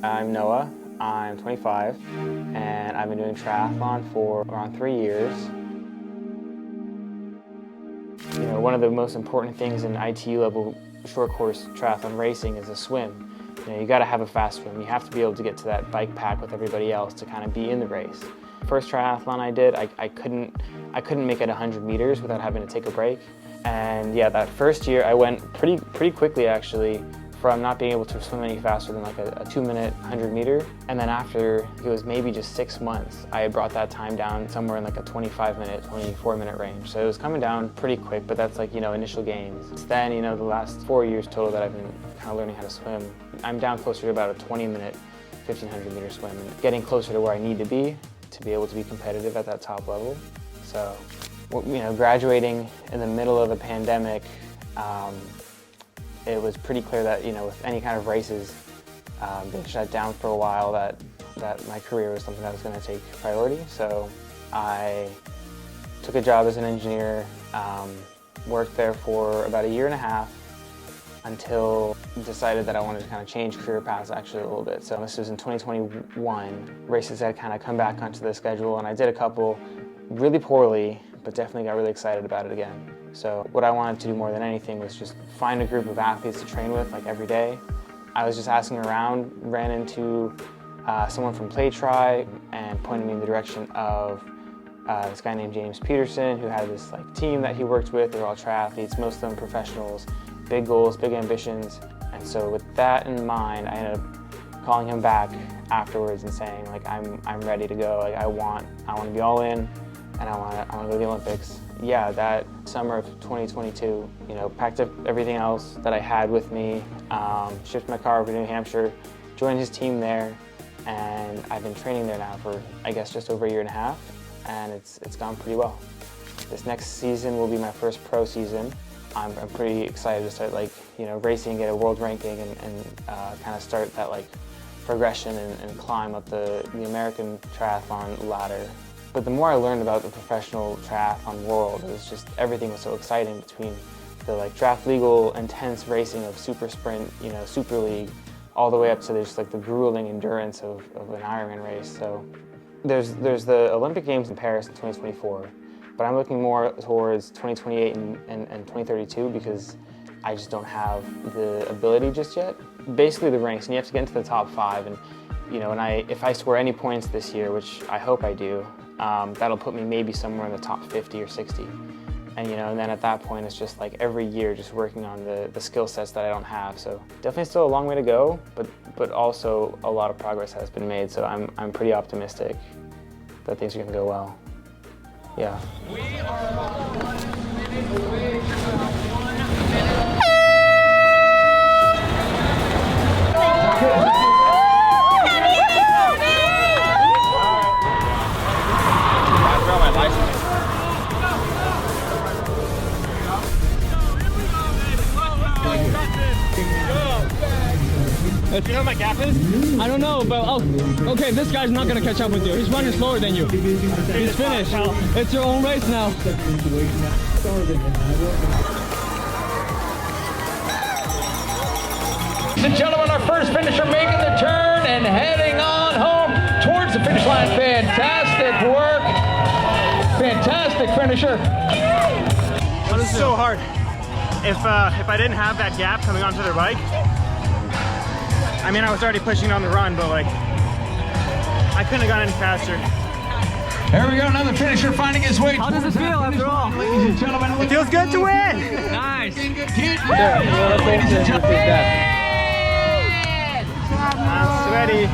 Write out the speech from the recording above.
I'm Noah, I'm 25, and I've been doing triathlon for around 3 years. You know, one of the most important things in ITU level short course triathlon racing is a swim. You know, you gotta have a fast swim. You have to be able to get to that bike pack with everybody else to kind of be in the race. First triathlon I did, I couldn't make it 100 meters without having to take a break. And yeah, that first year I went pretty quickly actually, from not being able to swim any faster than like a 2-minute 100 meter. And then after, it was maybe just 6 months, I had brought that time down somewhere in like a 25-minute, 24-minute range. So it was coming down pretty quick, but that's like, you know, initial gains. Since then, you know, the last 4 years total that I've been kind of learning how to swim, I'm down closer to about a 20-minute, 1,500 meter swim and getting closer to where I need to be able to be competitive at that top level. So, you know, graduating in the middle of a pandemic, it was pretty clear that, you know, with any kind of races being shut down for a while, that my career was something that was going to take priority. So I took a job as an engineer, worked there for about 1.5 years until decided that I wanted to kind of change career paths actually a little bit. So this was in 2021. Races had kind of come back onto the schedule, and I did a couple really poorly, but definitely got really excited about it again. So what I wanted to do more than anything was just find a group of athletes to train with, like every day. I was just asking around, ran into someone from PlayTry and pointed me in the direction of this guy named James Peterson, who had this like team that he worked with. They were all triathletes, most of them professionals, big goals, big ambitions. And so with that in mind, I ended up calling him back afterwards and saying, like, I'm ready to go. Like, I want to be all in, and I want to go to the Olympics. Yeah, that summer of 2022, you know, packed up everything else that I had with me, shipped my car over to New Hampshire, joined his team there, and I've been training there now for, I guess, just over 1.5 years, and it's gone pretty well. This next season will be my first pro season. I'm pretty excited to start, like, you know, racing, get a world ranking, and kind of start that like progression and climb up the American triathlon ladder. But the more I learned about the professional triathlon world, it was just, everything was so exciting, between the like draft legal intense racing of super sprint, you know, super league, all the way up to just like the grueling endurance of an Ironman race. So there's the Olympic Games in Paris in 2024, but I'm looking more towards 2028 and 2032 because I just don't have the ability just yet. Basically the ranks, and you have to get into the top 5, and you know, if I score any points this year, which I hope I do, that'll put me maybe somewhere in the top 50 or 60. And you know, and then at that point, it's just like every year just working on the skill sets that I don't have. So definitely still a long way to go, but also a lot of progress has been made. So I'm pretty optimistic that things are gonna go well. Yeah. We are about 1 minute away from 1 minute. You know what my gap is? I don't know, but oh, okay, this guy's not gonna catch up with you. He's running slower than you. He's finished. It's your own race now. Ladies and gentlemen, our first finisher making the turn and heading on home towards the finish line. Fantastic work. Fantastic finisher. Oh, this is so hard. If I didn't have that gap coming onto their bike, I mean, I was already pushing on the run, but like, I couldn't have gone any faster. There we go, another finisher finding his way. How does it feel after all? Ladies and gentlemen, it feels good to win. Nice. I'm sweaty.